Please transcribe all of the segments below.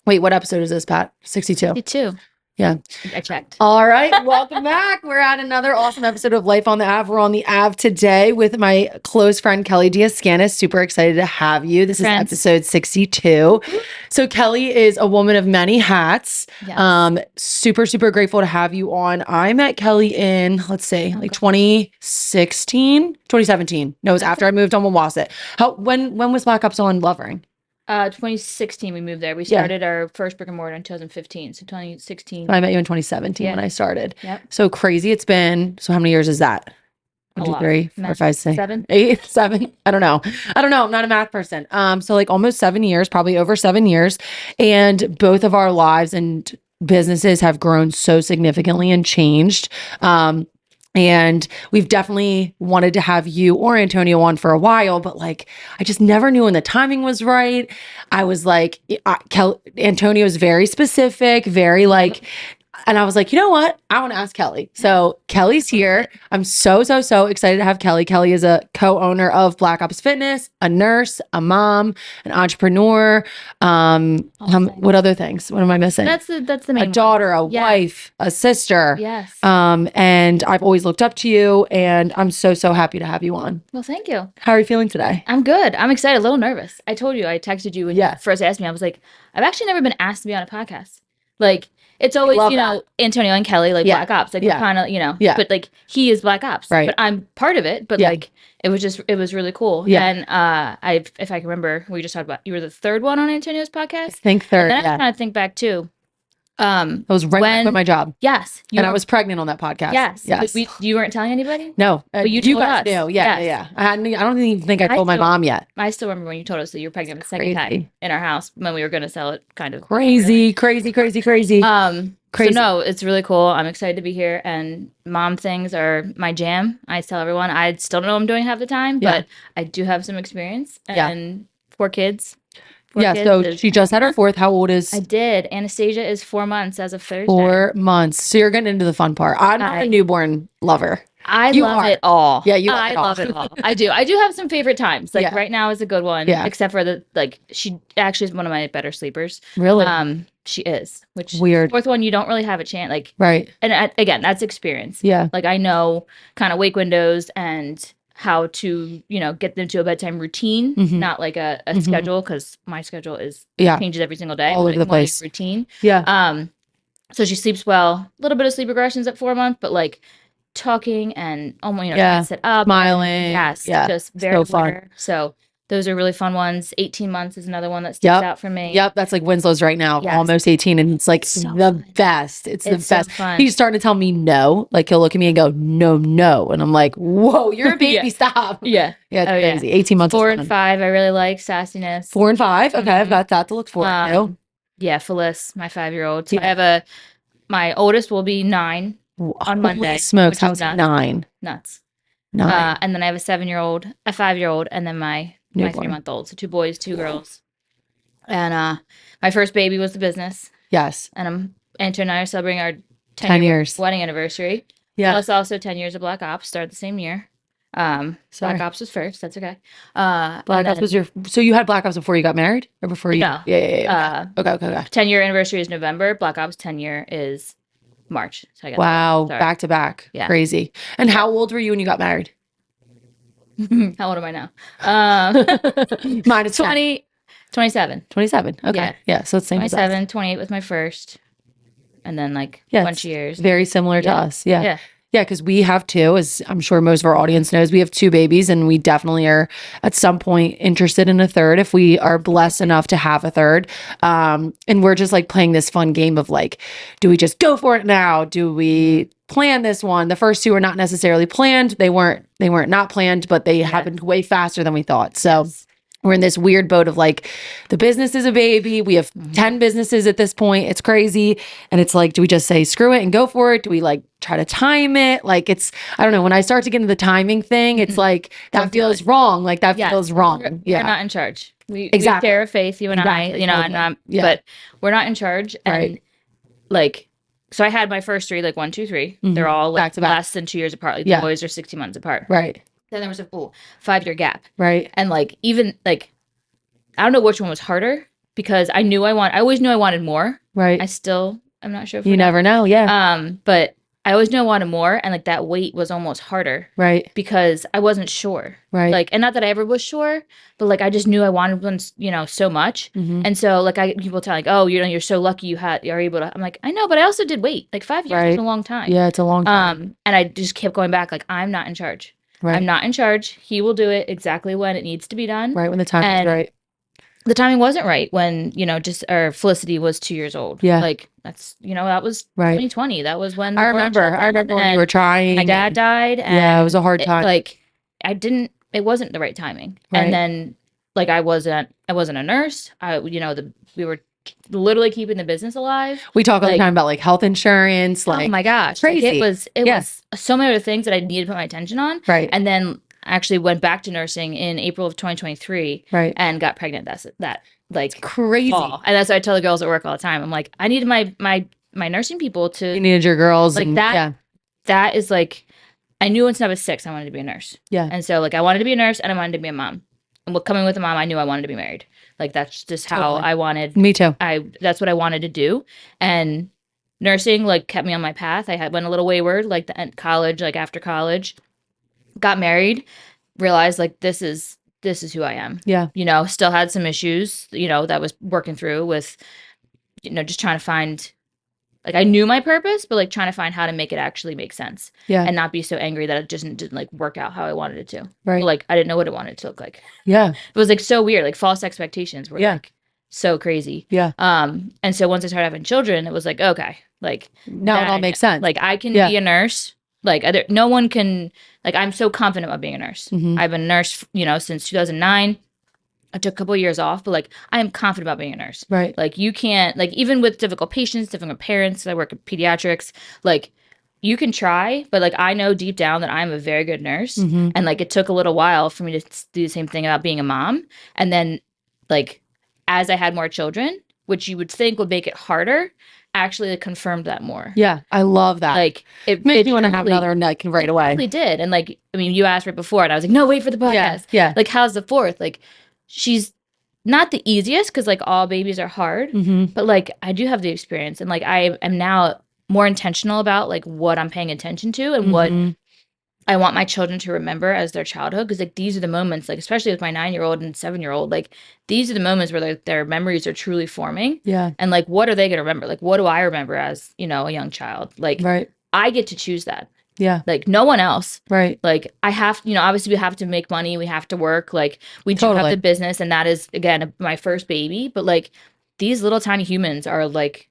Wait, what episode is this, Pat? 62. 62. Yeah. I checked. All right. Welcome back. We're at another awesome episode of Life on the Ave. We're on the Ave today with my close friend, Kelly DeAscanis. Super excited to have you. This is episode 62. So Kelly is a woman of many hats. Yes. Super, super grateful to have you on. I met Kelly in, let's say, 2016, 2017. No, it was after I moved on Wawasset. When was BlkOps on Lovering? 2016 we moved there. We started our first brick and mortar in 2015. So 2016. I met you in 2017 when I started. Yep. So crazy. It's been, so how many years is that? 1, 2, 3, 4, 5, 6, 7, 8, 7. I don't know. I'm not a math person. So like almost 7 years, probably over 7 years. And both of our lives and businesses have grown so significantly and changed. And we've definitely wanted to have you or Antonio on for a while, but like, I just never knew when the timing was right. I was like, Antonio is very specific, very like, and I was like, you know what? I want to ask Kelly. So Kelly's here. I'm so excited to have Kelly. Kelly is a co-owner of BlkOps Fitness, a nurse, a mom, an entrepreneur. What other things? What am I missing? That's the main A daughter, a wife, a sister. Yes. And I've always looked up to you, and I'm so happy to have you on. Well, thank you. How are you feeling today? I'm good. I'm excited. A little nervous. I told you, I texted you when you first asked me. I was like, I've actually never been asked to be on a podcast. Like, it's always, Antonio and Kelly, like BlkOps, like kind of, but like he is BlkOps, right? But I'm part of it. But like it was really cool. Yeah. And if I can remember, we just talked about you were the third one on Antonio's podcast. I think third. And then I kind of think back too. I was right when I quit my job. Yes. I was pregnant on that podcast. Yes. But you weren't telling anybody? No. But you guys us. knew. Yeah. I don't even think I told my mom yet. I still remember when you told us that you were pregnant the second time in our house when we were going to sell it, kind of. Crazy. So no, it's really cool. I'm excited to be here, and mom things are my jam. I tell everyone I still don't know what I'm doing half the time, but I do have some experience and 4 kids. So she just had her 4th. How old is? I did. Anastasia is 4 months as of Thursday. 4 months. So you're getting into the fun part. I'm not a newborn lover. I love it all. Yeah, I love it all. I do. I do have some favorite times. Like right now is a good one. Yeah. Except for she actually is one of my better sleepers. Really? She is. Which weird. 4th one, you don't really have a chance. Like right. And again, that's experience. Yeah. Like I know kind of wake windows and how to get them to a bedtime routine, not like a schedule, because my schedule is changes every single day, all over the place. Routine. So she sleeps well. A little bit of sleep regressions at 4 months, but like talking and sit up, smiling, just very fun. So those are really fun ones. 18 months is another one that sticks out for me. That's like Winslow's right now, almost 18, and it's like the best. It's the best. He's starting to tell me no. Like he'll look at me and go, no. And I'm like, whoa, you're a baby, stop. Yeah. It's crazy. 18 months. 4 and 5, I really like sassiness. 4 and 5. Okay, I've got that to look forward to. Yeah, Phyllis, my 5-year-old. So I have my oldest will be 9 on Monday. Holy smokes, how's 9? Nuts. 9. And then I have a 7-year-old, a 5-year-old, and then my 3-month-old. So 2 boys, 2 girls. And my first baby was the business. Yes. And Antonio and I are celebrating our 10 years wedding anniversary. Yeah. Plus also 10 years of BlkOps, started the same year. BlkOps was first. That's okay. BlkOps was so you had BlkOps before you got married or before you? No. Yeah. Okay. 10-year anniversary is November. BlkOps 10-year is March. So I got back to back. Yeah. Crazy. And how old were you when you got married? How old am I now? Mine is 27. 27. Okay. Yeah. So it's same 27, 28 with my first. And then a bunch of years. Very similar to us. Yeah. Yeah, because we have 2, as I'm sure most of our audience knows, we have 2 babies, and we definitely are at some point interested in a third if we are blessed enough to have a third. And we're just like playing this fun game of like, do we just go for it now? Do we plan this one? The first 2 are not necessarily planned. They weren't not planned, but they happened way faster than we thought. So we're in this weird boat of like, the business is a baby. We have 10 businesses at this point. It's crazy. And it's like, do we just say screw it and go for it? Do we like try to time it? Like I don't know. When I start to get into the timing thing, it's like, that feels wrong. Like that feels wrong. We're not in charge. We share a faith, you and I, but we're not in charge. And so I had my first 3, 1, 2, 3. They're all back to back. less than 2 years apart. The boys are 16 months apart. Right. Then there was a 5-year gap. Right. And even I don't know which one was harder. because I always knew I wanted more. Right. I'm not sure if you never know. Yeah. But I always knew I wanted more, and like that weight was almost harder. Right. Because I wasn't sure. Right. Like, and not that I ever was sure, but like I just knew I wanted one, so much. And so like people tell like, oh, you're so lucky you're able to. I'm like, I know, but I also did wait. Like 5 years is a long time. Yeah, it's a long time. And I just kept going back. Like, I'm not in charge. Right. I'm not in charge. He will do it exactly when it needs to be done. Right, when the time is right. The timing wasn't right when, just our Felicity was 2 years old. Yeah. Like that's, that was 2020. That was when I remember when you were trying. My dad died. And yeah, it was a hard time. It wasn't the right timing. Right. And then like I wasn't a nurse. We were literally keeping the business alive. We talk all the time about like health insurance. Like, oh my gosh. Crazy. Like, it was so many other things that I needed to put my attention on. Right. And then actually went back to nursing in April of 2023. Right. And got pregnant that like crazy fall. And that's what I tell the girls at work all the time. I'm like, I needed my nursing people to. You needed your girls. Like that. Yeah. That is like, I knew since I was 6, I wanted to be a nurse. Yeah. And so like, I wanted to be a nurse and I wanted to be a mom. And coming with a mom, I knew I wanted to be married. Like, that's just how I wanted. Me too. That's what I wanted to do. And nursing like kept me on my path. Went a little wayward, like college, like after college, got married, realized like, this is who I am. Yeah. Still had some issues, that I was working through with, just trying to find, like, I knew my purpose, but like trying to find how to make it actually make sense. Yeah. And not be so angry that it just didn't like work out how I wanted it to. Right. Like, I didn't know what it wanted to look like. Yeah. It was like so weird. Like false expectations were like so crazy. Yeah. And so once I started having children, it was like, okay, like now it all makes sense. Like I can be a nurse. Like no one can, like, I'm so confident about being a nurse. Mm-hmm. I've been a nurse, since 2009. I took a couple of years off, but like I am confident about being a nurse. Right. Like you can't, like, even with difficult patients, difficult parents, I work in pediatrics, like you can try, but like I know deep down that I'm a very good nurse. Mm-hmm. And like it took a little while for me to do the same thing about being a mom. And then like as I had more children, which you would think would make it harder, actually like, confirmed that more. Yeah, I love that. Like it makes me want to have another like right away. It really did. And like, I mean, you asked right before and I was like, no, wait for the podcast. Yeah. Like, how's the fourth? Like, she's not the easiest because like all babies are hard, but like I do have the experience and like I am now more intentional about like what I'm paying attention to and what I want my children to remember as their childhood, because like these are the moments, like especially with my 9-year-old and 7-year-old, like these are the moments where their memories are truly forming. Yeah. And like what are they going to remember? Like what do I remember as, a young child? Like I get to choose that. Yeah. Like no one else. Right. Like I have, obviously we have to make money, we have to work, like we do have the business, and that is again my first baby, but like these little tiny humans are like,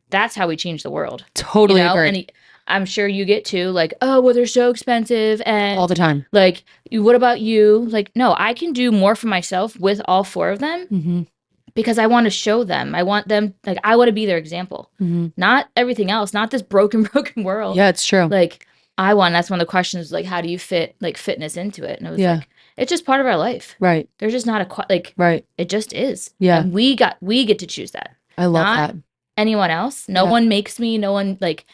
that's how we change the world. Totally agree. And I'm sure you get to like, oh, well, they're so expensive and all the time. Like, what about you? Like, no, I can do more for myself with all 4 of them because I want to show them. I want them, like, I want to be their example, not everything else, not this broken world. Yeah, it's true. Like, that's one of the questions, like, how do you fit like fitness into it? And it was like, it's just part of our life. Right. There's just not it just is. Yeah. And we get to choose that. I love that. Anyone else. No one makes me, no one like,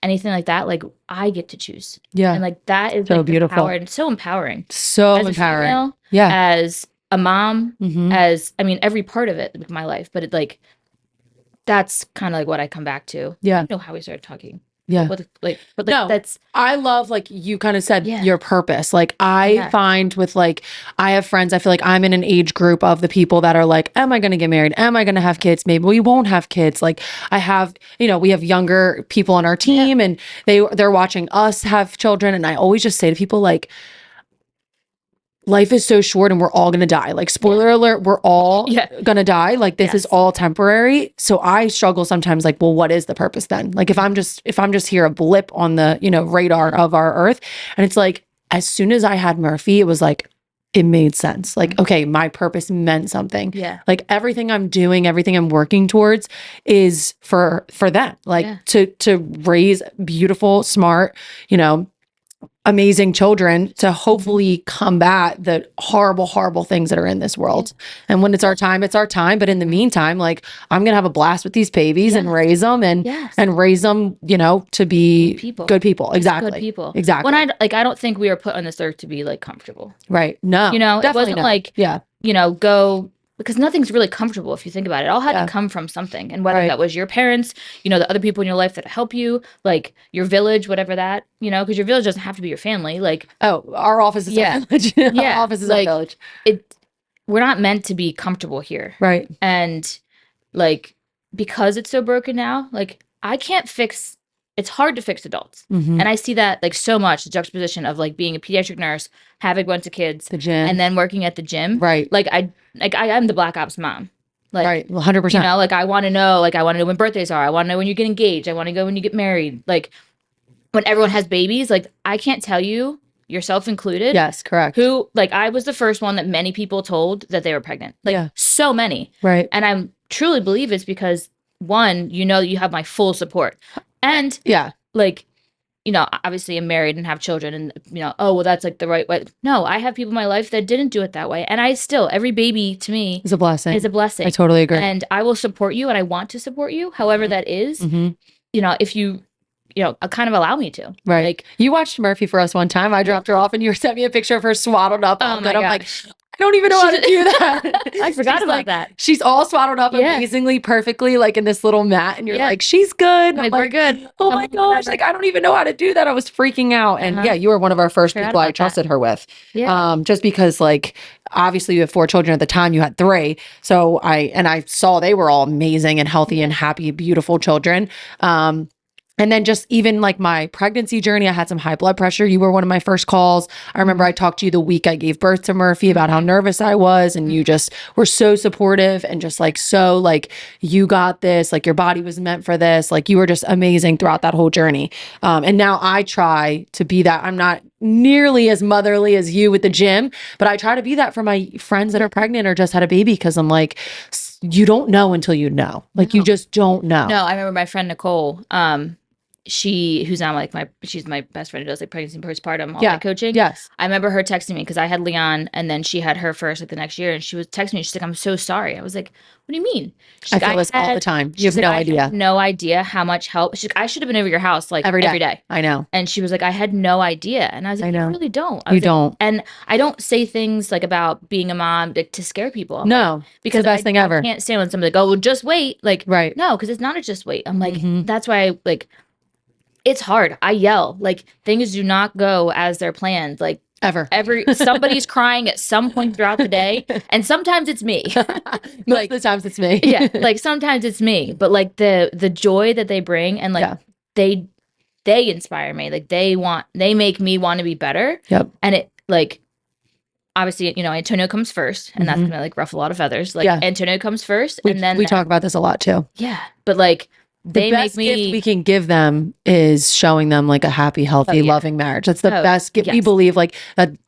anything like that. Like I get to choose. Yeah. And like that is so like, beautiful and so empowering. So as empowering. A female, as a mom, as, I mean, every part of it of my life, but it like, that's kind of like what I come back to. Yeah. I don't know how we started talking. Yeah. But no, that's, I love, like you kind of said, your purpose. Like I find with like, I have friends, I feel like I'm in an age group of the people that are like, am I going to get married? Am I going to have kids? Maybe we won't have kids. Like I have, we have younger people on our team and they're watching us have children. And I always just say to people like, life is so short and we're all going to die. Like spoiler alert, we're all going to die. Like this is all temporary. So I struggle sometimes like, well, what is the purpose then? Like if I'm just here a blip on the, radar of our earth. And it's like, as soon as I had Murphy, it was like, it made sense. Like, okay, my purpose meant something. Yeah. Like everything I'm doing, everything I'm working towards is for them. Like to raise beautiful, smart, amazing children to hopefully combat the horrible things that are in this world. And when it's our time, it's our time. But in the meantime, like I'm going to have a blast with these babies and raise them and raise them, to be good people. Exactly. Good people. Exactly. When I don't think we were put on this earth to be like comfortable. Right. No, it wasn't like, go because nothing's really comfortable if you think about it. It all had to come from something. And whether that was your parents, you know, the other people in your life that help you, like your village, whatever that, you know, because your village doesn't have to be your family. Like, oh, our office is our village. Our office is like, our village. We're not meant to be comfortable here. Right. And like, because it's so broken now, like it's hard to fix adults. And I see that like so much, the juxtaposition of like being a pediatric nurse, having a bunch of kids, the gym, and then working at the gym. Right. Like I am the BlkOps mom. Like, right. 100%. You know, like I want to know when birthdays are. I want to know when you get engaged. I want to go when you get married. Like when everyone has babies, like I can't tell you, yourself included. Yes, correct. Who, like I was the first one that many people told that they were pregnant. Like so many. Right. And I truly believe it's because one, you know, you have my full support. And like, you know, obviously I'm married and have children and, you know, oh, well, that's like the right way. No, I have people in my life that didn't do it that way. And every baby to me is a blessing. I totally agree. And I will support you and I want to support you, however that is, you know, if you kind of allow me to. Right. Like you watched Murphy for us one time. I dropped her off and you sent me a picture of her swaddled up. Oh my gosh. I'm like, I don't even know how to do that. I forgot about that. She's all swaddled up amazingly, perfectly, like in this little mat. And you're like, she's good. Like, we're good. Oh my gosh. Like, I don't even know how to do that. I was freaking out. And you were one of our first people I trusted her with. Yeah. Just because like, obviously you have 4 children at the time, you had 3. So I saw they were all amazing and healthy and happy, beautiful children. And then just even like my pregnancy journey, I had some high blood pressure. You were one of my first calls. I remember I talked to you the week I gave birth to Murphy about how nervous I was. And you just were so supportive and just like, so like, you got this, like your body was meant for this. Like you were just amazing throughout that whole journey. And now I try to be that. I'm not nearly as motherly as you with the gym, but I try to be that for my friends that are pregnant or just had a baby. Cause I'm like, you don't know until you know. Like you just don't know. No, I remember my friend Nicole, who's now like she's my best friend who does like pregnancy and postpartum all that coaching. Yes. I remember her texting me because I had Leon and then she had her first like the next year and she was texting me. She's like, I'm so sorry. I was like, what do you mean? I feel this all the time. You have no idea. I had no idea how much help. She's like, I should have been over your house like every day. I know. And she was like, I had no idea. And I was like, you really don't. You don't. And I don't say things like about being a mom to scare people. No. Because it's the best thing ever. I can't stand when somebody's like, oh, well, just wait. Like, right. No, because it's not a just wait. I'm like, that's why I like, it's hard. I yell. Like things do not go as they're planned. Like ever. Somebody's crying at some point throughout the day, and sometimes it's me. Most of the times it's me. Yeah, like sometimes it's me. But like the joy that they bring, and like they inspire me. Like they make me want to be better. Yep. And it like obviously, you know, Antonio comes first, and that's gonna like ruffle a lot of feathers. Like Antonio comes first, and then we talk about this a lot too. Yeah, but like. The best gift we can give them is showing them like a happy, healthy, loving marriage. That's the best gift. We believe like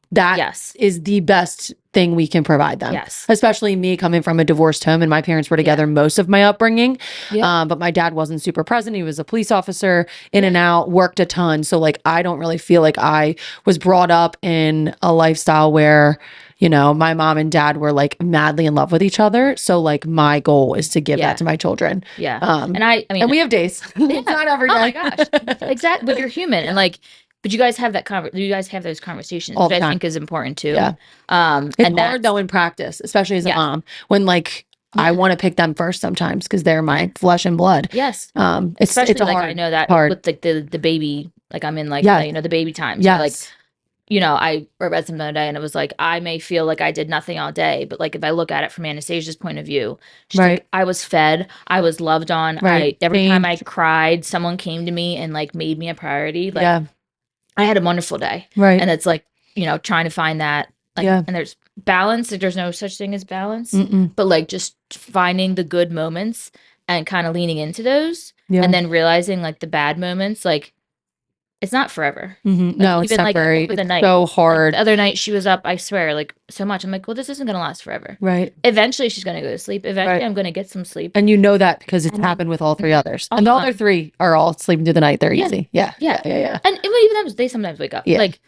that is the best thing we can provide them. Yes. Especially me coming from a divorced home and my parents were together most of my upbringing. Yeah. But my dad wasn't super present. He was a police officer, in and out, worked a ton. So like, I don't really feel like I was brought up in a lifestyle where, you know, my mom and dad were like madly in love with each other. So like my goal is to give that to my children. Yeah. And I mean, and we have days. It's not every day. Oh my gosh. Exactly. But you're human. And like, but you guys have you guys have those conversations, which I think is important too. Yeah. It's hard though in practice, especially as a mom, when like I want to pick them first sometimes because they're my flesh and blood. Yes. It's like hard, I know that with like the baby, like I'm in like you know, the baby times. Yes. Like, you know, I read something the other day and it was like, I may feel like I did nothing all day, but like if I look at it from Anastasia's point of view, she's like, I was fed, I was loved on. Every time I cried, someone came to me and like made me a priority. Like I had a wonderful day. Right. And it's like, you know, trying to find that. Like, and there's balance. Like, there's no such thing as balance, but like just finding the good moments and kind of leaning into those and then realizing like the bad moments, like, it's not forever. Like, no, it's temporary. Like, it's so hard. Like, the other night she was up, I swear, like so much. I'm like, well, this isn't going to last forever. Right. Eventually she's going to go to sleep. Eventually I'm going to get some sleep. And you know that because it's happened with all 3 others. And the other 3 are all sleeping through the night. They're easy. Yeah. And even them, they sometimes wake up. Yeah. Like,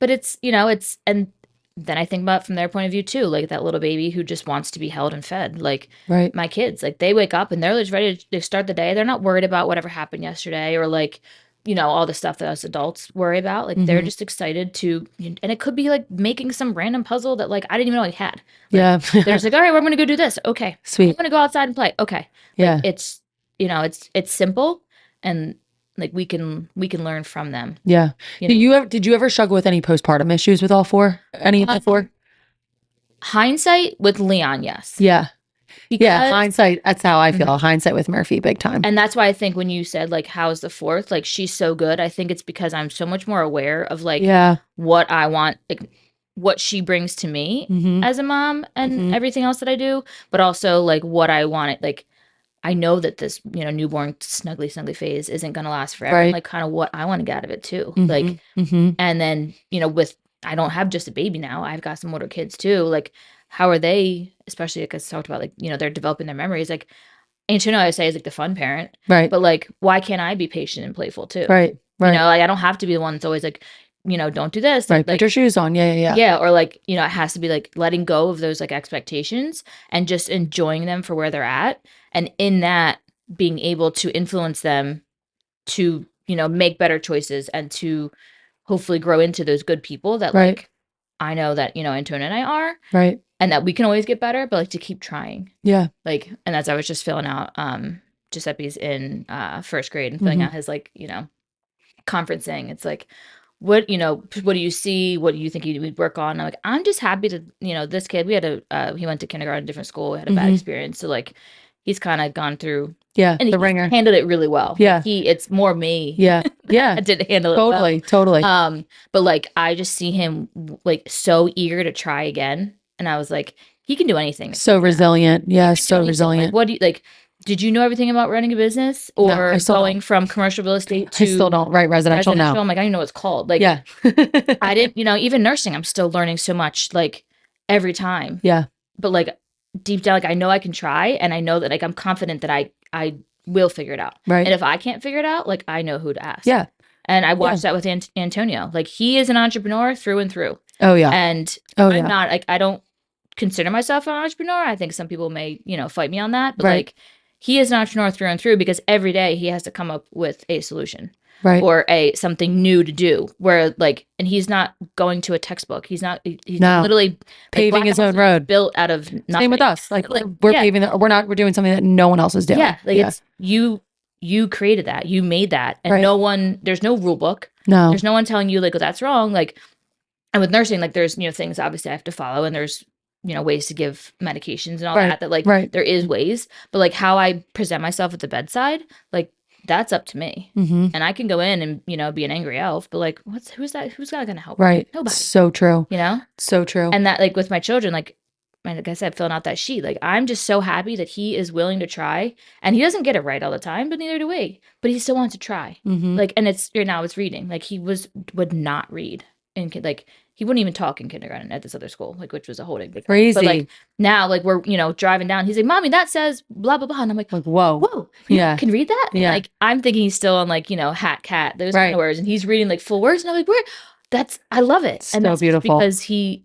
but it's, you know, and then I think about it from their point of view too, like that little baby who just wants to be held and fed. Like my kids, like they wake up and they're just ready to start the day. They're not worried about whatever happened yesterday or like, all the stuff that us adults worry about. Like they're just excited to, and it could be like making some random puzzle that like I didn't even know I had. Like, they're just like, all right, we're going to go do this. Okay. Sweet. I'm going to go outside and play. Okay. Like, it's, it's simple, and like we can learn from them. Yeah. Did you ever struggle with any postpartum issues with all four? Any of the four? Hindsight with Leon, yes. Yeah. Hindsight. That's how I feel. Hindsight with Murphy, big time. And that's why I think when you said like, how's the fourth? Like, she's so good. I think it's because I'm so much more aware of like what I want, like what she brings to me as a mom and everything else that I do, but also like what I want it. Like, I know that this, newborn snuggly phase isn't going to last forever. Right. Like kind of what I want to get out of it too. Like, and then, I don't have just a baby now. I've got some older kids too. Like, how are they, especially because I talked about like, they're developing their memories. Like, Antonio, I say, is like the fun parent. Right. But like, why can't I be patient and playful too? Right. Like I don't have to be the one that's always like, don't do this. Right. Like, put your shoes on. Yeah. Yeah. Or like, it has to be like letting go of those like expectations and just enjoying them for where they're at. And in that, being able to influence them to, make better choices and to hopefully grow into those good people that like, I know that, Antonio and I are. Right. And that we can always get better, but like to keep trying. Yeah. Like, and as I was just filling out, Giuseppe's in first grade and filling out his like, conferencing, it's like, what do you see? What do you think we'd work on? I'm like, I'm just happy to, this kid, we had he went to kindergarten, different school, had a bad experience. So like, he's kind of gone through. Yeah. And the ringer. Handled it really well. Yeah. Like it's more me. Yeah. Yeah. I didn't handle it well. Totally. But like, I just see him like so eager to try again. And I was like, he can do anything. So resilient. Yeah. So resilient. Like, what do you like? Did you know everything about running a business or going from commercial real estate to? I still don't. Right. Residential now. I'm like, I don't know what it's called. Like, yeah. I didn't, even nursing, I'm still learning so much like every time. Yeah. But like deep down, like I know I can try, and I know that like I'm confident that I will figure it out. Right. And if I can't figure it out, like I know who to ask. Yeah. And I watched that with Antonio. Like he is an entrepreneur through and through. Oh yeah. And I'm not like, I don't consider myself an entrepreneur. I think some people may, fight me on that. But like he is an entrepreneur through and through because every day he has to come up with a solution. Right. Or something new to do where like, and he's not going to a textbook. He's literally paving his own road, built out of nothing. Same with us. Like we're paving we're doing something that no one else is doing. Yeah. Like it's you created that, you made that, and there's no rule book. No, there's no one telling you like, oh, that's wrong. Like, and with nursing, like there's, things obviously I have to follow, and there's, ways to give medications and all that like there is ways, but like how I present myself at the bedside, like that's up to me. And I can go in and, be an angry elf, but like, who's that going to help? Right. Nobody. So true. So true. And that like with my children, like I said, filling out that sheet, like I'm just so happy that he is willing to try, and he doesn't get it right all the time, but neither do we, but he still wants to try. Like, and now it's reading. Like he would not read in like, he wouldn't even talk in kindergarten at this other school, like, which was a whole big crazy. But like now, like we're, driving down, he's like, Mommy, that says blah, blah, blah. And I'm like, whoa, you can read that? Yeah. Like I'm thinking he's still on like, hat, cat, those kind of words. And he's reading like full words. And I'm like, I love it. And so that's beautiful because he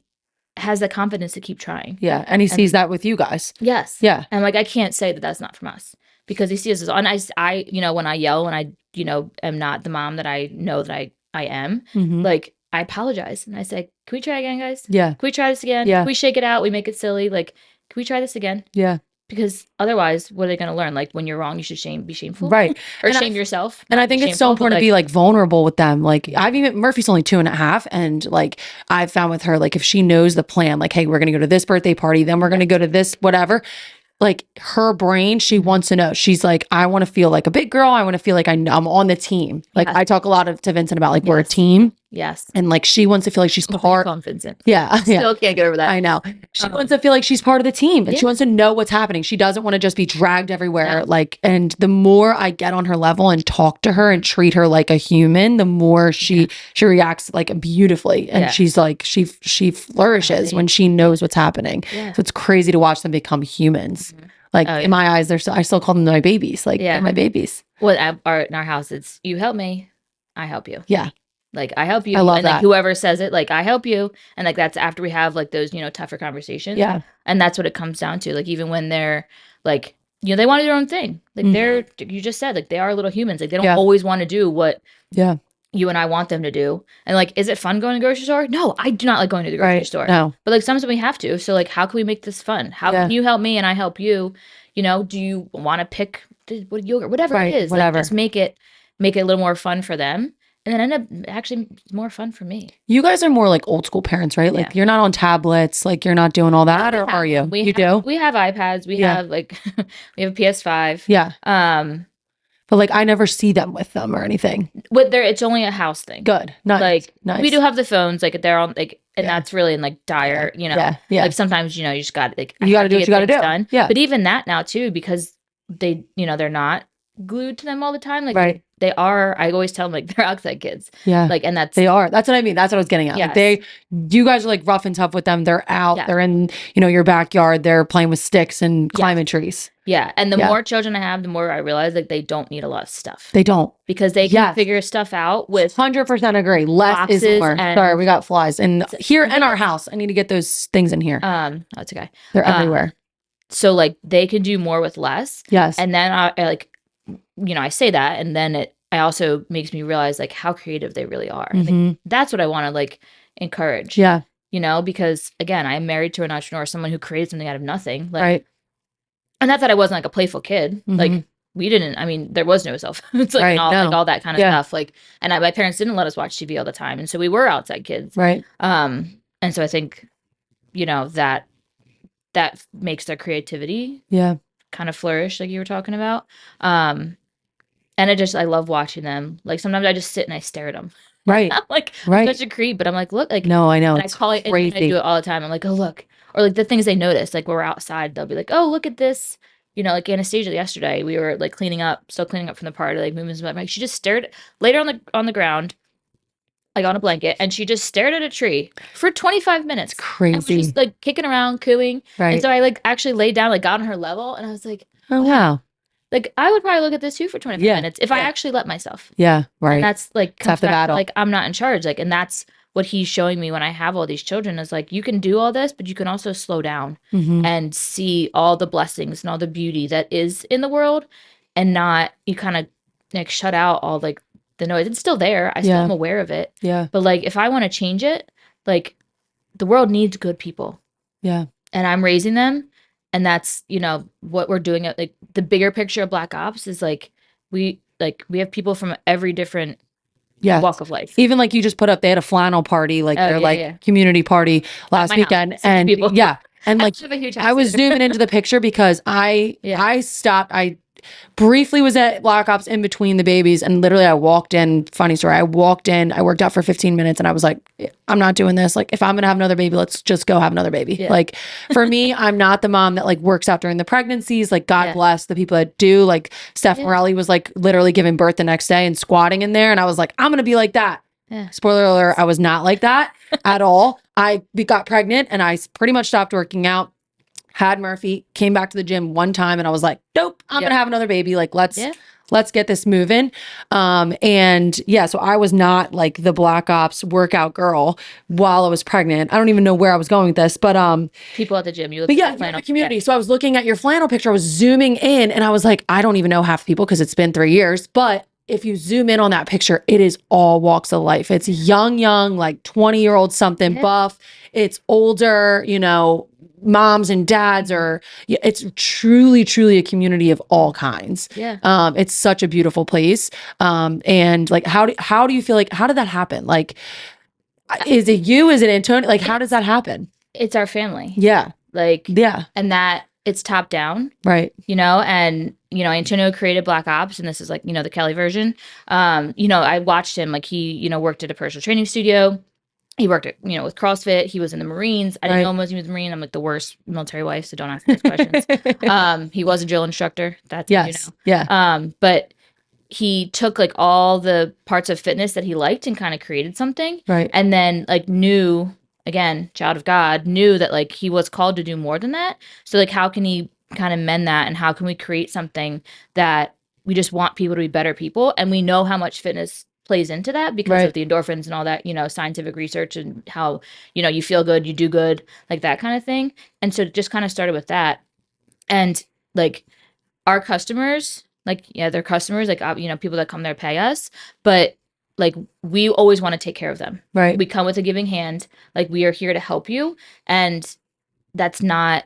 has the confidence to keep trying. Yeah. And he sees that with you guys. Yes. Yeah. And like, I can't say that that's not from us because he sees us. And I, when I yell, when I, am not the mom that I know that I am, like, I apologize. And I say, can we try again, guys? Yeah. Can we try this again? Yeah. Can we shake it out? We make it silly. Like, can we try this again? Yeah. Because otherwise, what are they going to learn? Like, when you're wrong, you should be shameful. Right. Or and shame yourself. And I think it's so important to be like vulnerable with them. Like Murphy's only 2.5. And like, I've found with her, like if she knows the plan, like, hey, we're going to go to this birthday party, then we're going to go to this, whatever. Like her brain, she wants to know. She's like, I want to feel like a big girl. I want to feel like I'm on the team. Like I talk a lot to Vincent about like we're a team. Yes. And like she wants to feel like she's part. Vincent. Yeah. Still can't get over that. I know. She wants to feel like she's part of the team, and she wants to know what's happening. She doesn't want to just be dragged everywhere. Yeah. Like, and the more I get on her level and talk to her and treat her like a human, the more she reacts like beautifully. And she's like, she flourishes when she knows what's happening. Yeah. So it's crazy to watch them become humans. Like in my eyes, I still call them my babies. Like they're my babies. Well, in our house, it's you help me, I help you. Yeah. Like I help you. I love and that. Like whoever says it, like I help you. And like that's after we have like those, tougher conversations. Yeah. And that's what it comes down to. Like even when they're like they want to do their own thing. Like you just said, like they are little humans. Like they don't always want to do what you and I want them to do. And like, is it fun going to the grocery store? No, I do not like going to the grocery store. No. But like sometimes we have to. So like, how can we make this fun? How can you help me and I help you? Do you want to pick yogurt, whatever it is? Whatever. Like, just make it a little more fun for them. And then end up actually more fun for me. You guys are more like old school parents, right? Like you're not on tablets, like you're not doing all that, or are you? You do? We have iPads. We have like, we have a PS5. Yeah. But like I never see them with them or anything. It's only a house thing. Good. Nice. Like nice. We do have the phones, like they're on like, and that's really in like dire, Yeah. Like sometimes, you just got like, you got to do what you got to do. Done. Yeah. But even that now too, because they, they're not glued to them all the time. Like they are, I always tell them like they're outside kids. Yeah. Like, and they are. That's what I mean. That's what I was getting at. Yes. Like you guys are like rough and tough with them. They're out. They're in, your backyard. They're playing with sticks and climbing trees. Yeah. And the more children I have, the more I realize like they don't need a lot of stuff. They don't. Because they can figure stuff out with 100% agree. Less is more. Sorry, we got flies. And here in our house, I need to get those things in here. That's okay. They're everywhere. So like they can do more with less. Yes. And then I like, I say that, and then it also makes me realize like how creative they really are. Like, that's what I want to like encourage. Yeah. Because again, I'm married to an entrepreneur, someone who created something out of nothing. Like, right. And not that I wasn't like a playful kid. Like we didn't. I mean, there was no cell phones, like, like all that kind of stuff. Like, and my parents didn't let us watch TV all the time, and so we were outside kids. Right. And so I think, that makes their creativity. Kind of flourish, like you were talking about. And I love watching them. Like sometimes I just sit and I stare at them. Right. I'm like, I'm such a creep, but I'm like, look, like, no, I know. And I call it, and I do it all the time. I'm like, oh, look. Or like the things they notice, like when we're outside, they'll be like, oh, look at this. Like Anastasia yesterday, we were like still cleaning up from the party, like moving some, like she just stared, laid her on the ground, like on a blanket, and she just stared at a tree for 25 minutes. Crazy. And was just like kicking around, cooing. Right. And so I like actually laid down, like got on her level, and I was like, oh, wow. Like I would probably look at this too for 25 minutes if I actually let myself. Yeah, right. And that's like half the battle. Like I'm not in charge. Like, and that's what he's showing me when I have all these children is like you can do all this, but you can also slow down and see all the blessings and all the beauty that is in the world, and not you kind of like shut out all like the noise. It's still there. I still am aware of it. Yeah. But like if I want to change it, like the world needs good people. Yeah. And I'm raising them. And that's, what we're doing at like the bigger picture of BlkOps is like we have people from every different walk of life. Even like you just put up, they had a flannel party, like their community party last weekend. And and like I was zooming into the picture because I stopped. I briefly was at BlkOps in between the babies, and literally I walked in, funny story, I walked in, I worked out for 15 minutes and I was like, I'm not doing this. Like if I'm going to have another baby, let's just go have another baby. Yeah. Like for me, I'm not the mom that like works out during the pregnancies. Like God bless the people that do. Like Steph Morelli was like literally giving birth the next day and squatting in there. And I was like, I'm going to be like that. Yeah. Spoiler alert, I was not like that at all. I got pregnant and I pretty much stopped working out. Had Murphy, came back to the gym one time, and I was like, nope, I'm going to have another baby. Like, let's get this moving. And so I was not like the BlkOps workout girl while I was pregnant. I don't even know where I was going with this, but people at the gym, but the community. So I was looking at your flannel picture, I was zooming in, and I was like, I don't even know half the people because it's been 3 years, but if you zoom in on that picture, it is all walks of life. It's young, like 20-year-old something buff. It's older, moms and dads it's truly a community of all kinds. It's such a beautiful place. And like how do you feel like how did that happen? Like is it you, is it Antonio? Like how does that happen? It's our family. Like and that it's top down, right? And Antonio created BlkOps, and this is like the Kelly version. I watched him, like he worked at a personal training studio. He worked at, with CrossFit. He was in the Marines. I didn't know him was he was a Marine. I'm like the worst military wife, so don't ask me those questions. He was a drill instructor. That's but he took like all the parts of fitness that he liked and kind of created something. Right. And then like knew, again, child of God, knew that like he was called to do more than that. So like how can he kind of mend that, and how can we create something that we just want people to be better people, and we know how much fitness plays into that because of the endorphins and all that, scientific research, and how, you feel good, you do good, like that kind of thing. And so it just kind of started with that. And like, our customers, like, yeah, they're customers, like, you know, people that come there pay us, but like, we always want to take care of them. Right. We come with a giving hand. Like, we are here to help you. And that's not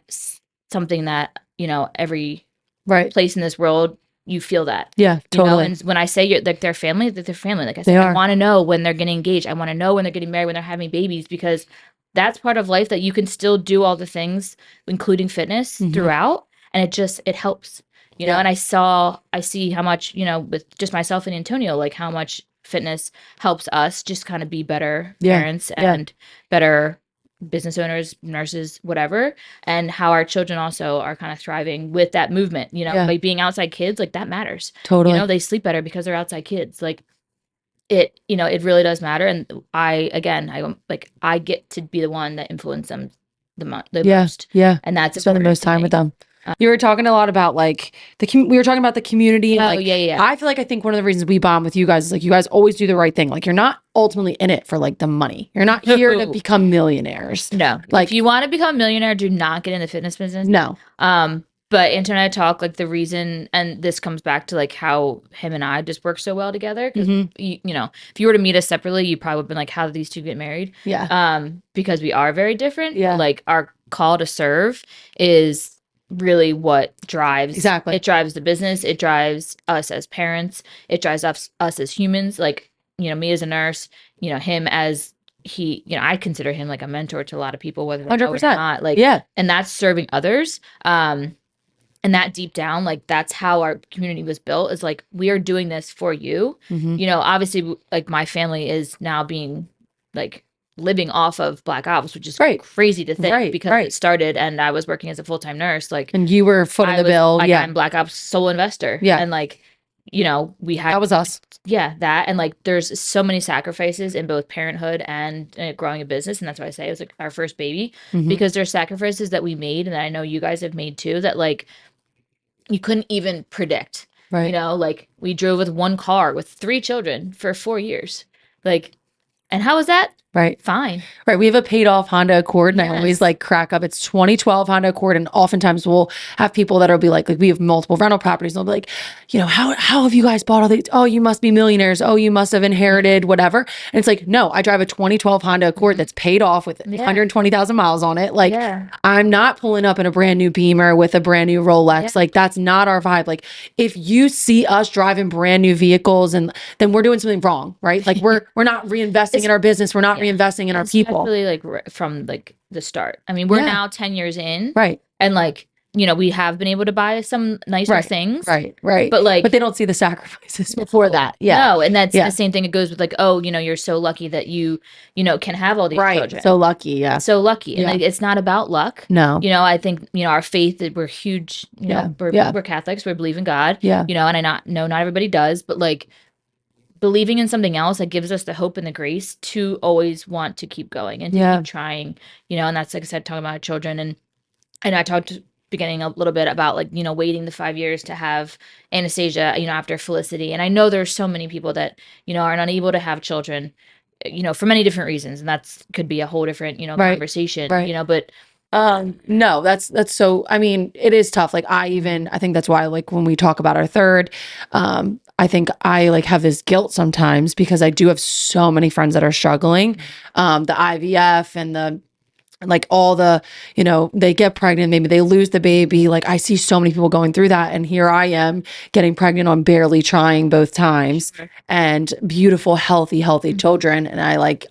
something that, you know, every place in this world, you feel that. Yeah, totally. You know? And when I say you're like their family, that they're family. Like I said, I want to know when they're getting engaged. I want to know when they're getting married, when they're having babies, because that's part of life that you can still do all the things, including fitness, throughout. And it helps, you know. And I see how much, you know, with just myself and Antonio, like how much fitness helps us just kind of be better parents and better business owners, nurses, whatever, and how our children also are kind of thriving with that movement, you know, like being outside kids, like that matters. Totally. You know, they sleep better because they're outside kids. Like it, you know, it really does matter. And I get to be the one that influence them the most. Yeah. And that's spend the most time with them. You were talking a lot about like we were talking about the community. And, like, I think one of the reasons we bond with you guys is like you guys always do the right thing. Like you're not ultimately in it for like the money. You're not here to become millionaires. No. Like if you want to become a millionaire, do not get in the fitness business. No. But Antonio and I talk like the reason, and this comes back to like how him and I just work so well together. Because you know, if you were to meet us separately, you probably would have been like, how did these two get married? Yeah. Because we are very different. Yeah. Like our call to serve is really what drives it drives the business, it drives us as parents, it drives us as humans. Like, you know, me as a nurse, you know, him as you know, I consider him like a mentor to a lot of people, whether they 100%. Know it or not. Like, and that's serving others. And that deep down, like that's how our community was built, is like, we are doing this for you. You know, obviously like my family is now being like living off of BlkOps, which is crazy to think, because it started and I was working as a full-time nurse, like, and you were footing the bill. Like, I'm BlkOps sole investor. And like, you know, that was us. That. And like, there's so many sacrifices in both parenthood and growing a business. And that's why I say it was like our first baby, because there's sacrifices that we made, and that I know you guys have made too, that like you couldn't even predict. You know, like we drove with one car with 3 children for 4 years. Like, and how was that? Fine. We have a paid off Honda Accord, and I always like crack up. It's 2012 Honda Accord. And oftentimes we'll have people that will be like we have multiple rental properties. And they'll be like, you know, how have you guys bought all these? Oh, you must be millionaires. Oh, you must have inherited whatever. And it's like, no, I drive a 2012 Honda Accord that's paid off with 120,000 miles on it. Like I'm not pulling up in a brand new Beamer with a brand new Rolex. Like that's not our vibe. Like if you see us driving brand new vehicles, and then we're doing something wrong, right? Like we're not reinvesting in our business. We're not reinvesting in our people. Especially like from like the start. I mean, we're now 10 years in. And like, you know, we have been able to buy some nicer things. But like, but they don't see the sacrifices before that. No. And that's the same thing. It goes with like, oh, you know, you're so lucky that you know, can have all these children. So lucky. So lucky. And like, it's not about luck. No. You know, I think, you know, our faith, that we're huge, you know, we're Catholics, we believe in God. You know, and I know not everybody does, but like, believing in something else that gives us the hope and the grace to always want to keep going and to keep trying, you know. And that's, like I said, talking about children. And I talked beginning a little bit about like, you know, waiting the 5 years to have Anastasia, you know, after Felicity. And I know there's so many people that, you know, are unable to have children, you know, for many different reasons. And that's could be a whole different, you know, conversation, you know, but no, that's so, I mean, it is tough. Like I think that's why, like when we talk about our third, I think I like have this guilt sometimes, because I do have so many friends that are struggling, the IVF and like all the, you know, they get pregnant, maybe they lose the baby. Like I see so many people going through that. And here I am getting pregnant on barely trying both times, and beautiful, healthy children. And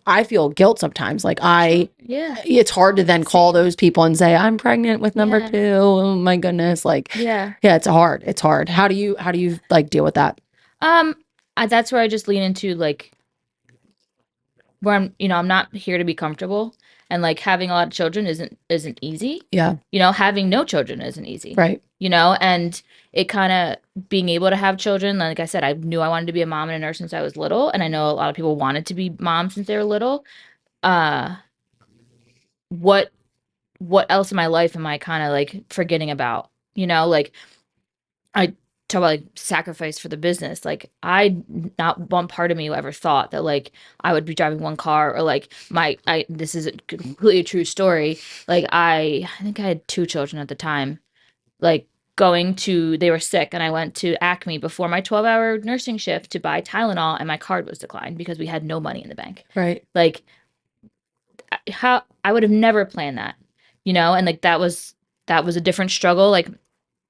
I feel guilt sometimes. Like it's hard to then call those people and say, I'm pregnant with number 2. Oh my goodness. Like, it's hard. It's hard. How do you like deal with that? That's where I just lean into like, where I'm, you know, I'm not here to be comfortable. And like having a lot of children isn't easy. You know, having no children isn't easy. You know, and it kind of being able to have children, like I said, I knew I wanted to be a mom and a nurse since I was little. And I know a lot of people wanted to be moms since they were little. What else in my life am I kind of like forgetting about? You know, like I talk about like sacrifice for the business. Like not one part of me ever thought that like I would be driving one car, or like this is a completely true story. Like I think I had 2 children at the time. Like they were sick, and I went to Acme before my 12-hour nursing shift to buy Tylenol, and my card was declined because we had no money in the bank. Right. Like, how I would have never planned that, and like that was a different struggle. Like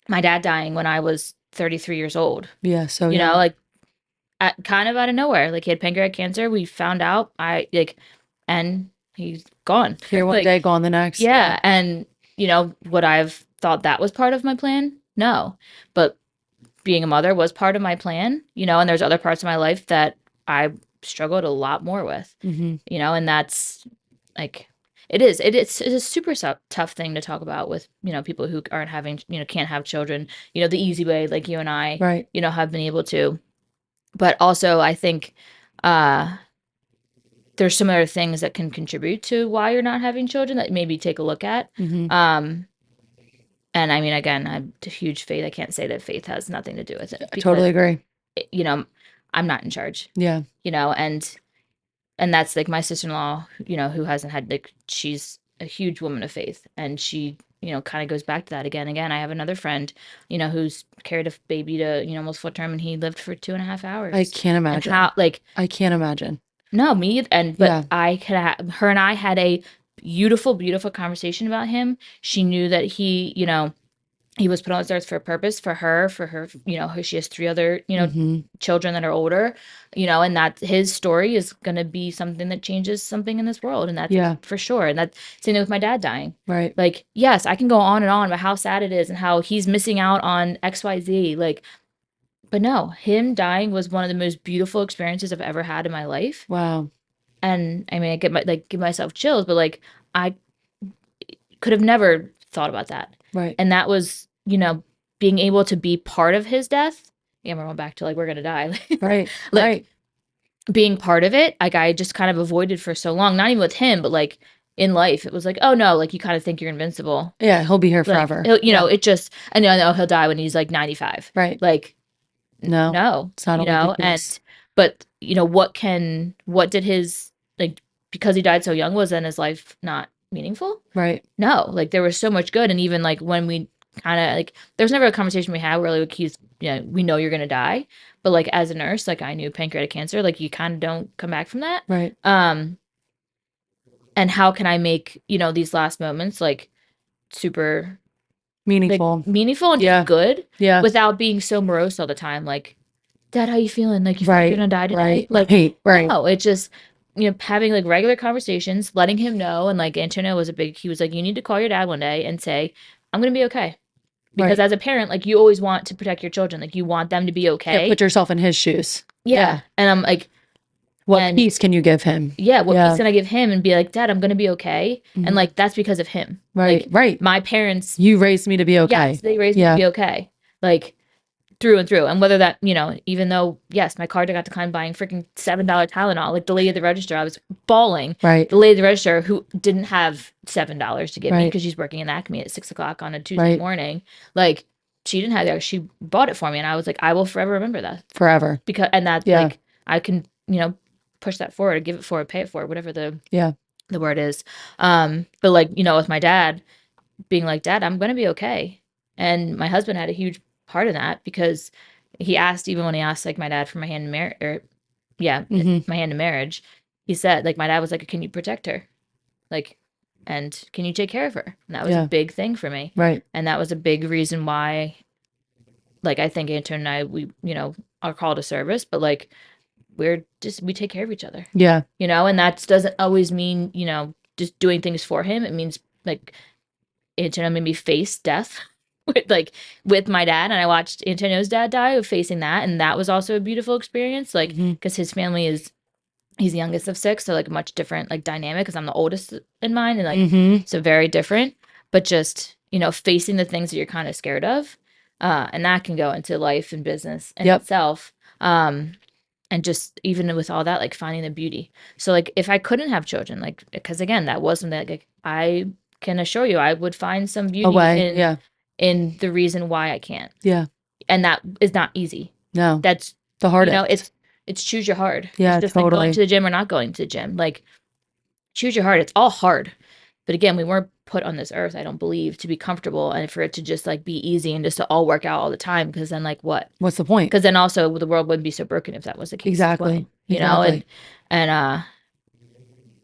my dad dying when I was 33 years old. Yeah. So, like kind of out of nowhere. Like he had pancreatic cancer. We found out and he's gone. Here one day, gone the next. Yeah. And, would I've thought that was part of my plan? No. But being a mother was part of my plan, and there's other parts of my life that I struggled a lot more with, and that's like, it's a super tough thing to talk about with, people who aren't having, can't have children, the easy way, like you and I, right. Have been able to. But also I think there's some other things that can contribute to why you're not having children that maybe take a look at. And I mean, again, I'm a huge faith. I can't say that faith has nothing to do with it. I totally agree. I'm not in charge. Yeah. And that's like my sister-in-law, who hasn't had, like, she's a huge woman of faith, and she, kind of goes back to that again and again. I have another friend, who's carried a baby to, almost full term, and he lived for 2.5 hours. I can't imagine. I can't imagine. No, me, but her and I had a beautiful, beautiful conversation about him. She knew that he was put on this earth for a purpose, for her, she has 3 other, children that are older, and that his story is going to be something that changes something in this world. And that's for sure. And that's same thing with my dad dying. Right. Like, yes, I can go on and on about how sad it is and how he's missing out on XYZ. Like, but no, him dying was one of the most beautiful experiences I've ever had in my life. Wow. And I mean, I give myself chills, but like, I could have never thought about that. Right. And that was, being able to be part of his death. Yeah, we're going back to like, we're going to die. Right. Like, right. Being part of it, like I just kind of avoided for so long, not even with him, but like in life, it was like, oh no, like you kind of think you're invincible. Yeah, he'll be here forever. It just, I know he'll die when he's like 95. Right. Like, no, it's not, but what did his, like, because he died so young, was then his life not meaningful? Right. No, like there was so much good. And even like when we kind of like, there's never a conversation we had where like he's, we know you're gonna die, but like as a nurse, like I knew pancreatic cancer, like you kind of don't come back from that. Right. And how can I make these last moments like super meaningful, like, meaningful and good, yeah, without being so morose all the time, like, Dad, how you feeling? Like, you feel like you're gonna die today? Like, right. No, it's just having like regular conversations, letting him know. And like Antonio he was like, you need to call your dad one day and say, I'm gonna be okay. Because as a parent, like you always want to protect your children. Like you want them to be okay. Yeah, put yourself in his shoes. Yeah. And I'm like, what peace can you give him? Yeah. What peace can I give him? And be like, Dad, I'm going to be okay. And like, that's because of him. Right. Like, right. My parents. You raised me to be okay. Yes, they raised me to be okay. Like, through and through. And whether that, even though, yes, my card got declined buying freaking $7 Tylenol, like the lady at the register, I was bawling. Right. The lady at the register who didn't have $7 to give me, Right. because she's working in Acme at 6:00 on a Tuesday morning. Like, she didn't have that. She bought it for me. And I was like, I will forever remember that. Forever. Because, and that, like, I can, push that forward, give it forward, pay it forward, whatever the word is. But like, with my dad being like, Dad, I'm going to be okay. And my husband had a huge part of that, because he asked, even when he asked like my dad for my hand in marriage, my hand in marriage, he said, like, my dad was like, can you protect her? Like, and can you take care of her? And that was a big thing for me. Right. And that was a big reason why, like, I think Anton and I, we, are called to service, but like, we take care of each other. Yeah. And that doesn't always mean, just doing things for him. It means like Antonio made me face death with my dad. And I watched Antonio's dad die of facing that. And that was also a beautiful experience. Like, because his family he's the youngest of 6. So like much different, like dynamic, because I'm the oldest in mine. And like, so very different, but just, facing the things that you're kind of scared of. And that can go into life and business in itself. And just even with all that, like finding the beauty. So like if I couldn't have children, like, because again, that wasn't like, I can assure you, I would find some beauty in the reason why I can't. Yeah. And that is not easy. No. That's the hardest. It's choose your hard. Yeah, it's just totally. like going to the gym or not going to the gym. Like, choose your heart. It's all hard. But again, we weren't put on this earth, I don't believe, to be comfortable and for it to just like be easy and just to all work out all the time. Because then like what's the point? Because then also the world wouldn't be so broken if that was the case. Exactly. Well, you know, and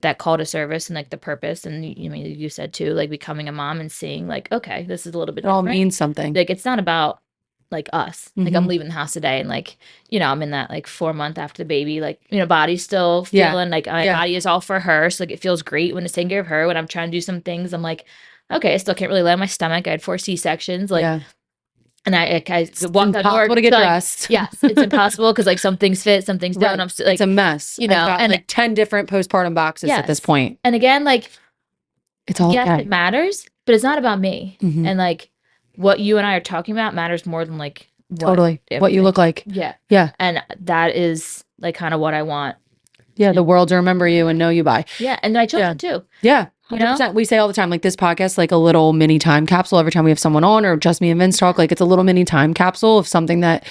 that call to service and like the purpose. And I mean, you said too, like becoming a mom and seeing like, okay, this is a little bit different. All means something. Like it's not about like us. Like I'm leaving the house today and like, you know, I'm in that like 4 month after the baby, like, you know, body's still feeling like my body is all for her. So like it feels great when it's taking care of her. When I'm trying to do some things, I'm like, okay, I still can't really lay on my stomach. I had 4 C-sections. Like, and I walked out door to get dressed. Yes, it's impossible because like some things fit, some things don't. I'm still, like, it's a mess. You know, I've got, and like 10 different postpartum boxes at this point. And again, like it's all it matters, but it's not about me. And like what you and I are talking about matters more than like what you look like. Yeah. And that is like kind of what I want. Yeah, the world to remember you and know you by. Yeah, and my children too. Yeah. 100%. You know? We say all the time, like this podcast, like a little mini time capsule every time we have someone on or just me and Vince talk, like it's a little mini time capsule of something that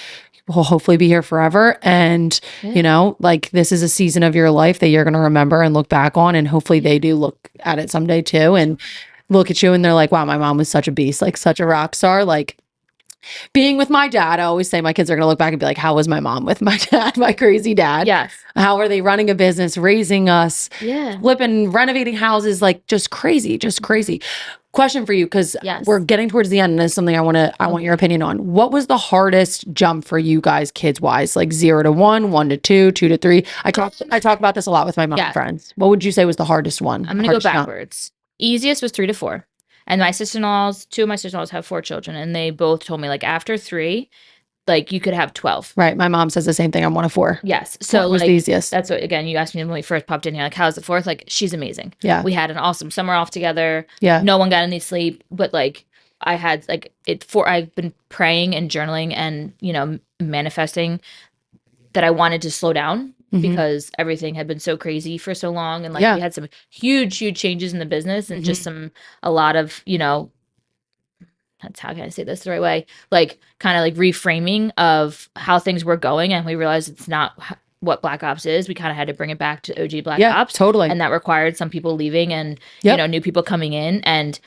will hopefully be here forever. And, you know, like this is a season of your life that you're going to remember and look back on. And hopefully they do look at it someday too and look at you and they're like, wow, my mom was such a beast, like such a rock star. Like being with my dad, I always say my kids are going to look back and be like, how was my mom with my dad, my crazy dad? Yes. How are they running a business, raising us, yeah, flipping, renovating houses, like just crazy, Question for you, because we're getting towards the end and it's something I want your opinion on. What was the hardest jump for you guys, kids wise? Like 0 to 1, 1 to 2, 2 to 3. I talk about this a lot with my mom friends. What would you say was the hardest one? I'm going to go backwards. Easiest was 3 to 4. And my sister-in-laws, 2 of my sister-in-laws have 4 children, and they both told me like after 3, like you could have 12. Right. My mom says the same thing. I'm 1 of 4. Yes. So what was the easiest? That's what, again, you asked me when we first popped in here, like, how's the 4th? Like, she's amazing. Yeah. We had an awesome summer off together. Yeah. No one got any sleep, but like I had like I've been praying and journaling and, you know, manifesting that I wanted to slow down because everything had been so crazy for so long. And like we had some huge changes in the business and just a lot of, you know, how can I say this the right way? Like kind of like reframing of how things were going. And we realized it's not what BlkOps is. We kind of had to bring it back to OG BlkOps. Yeah, totally. And that required some people leaving and, you know, new people coming in. And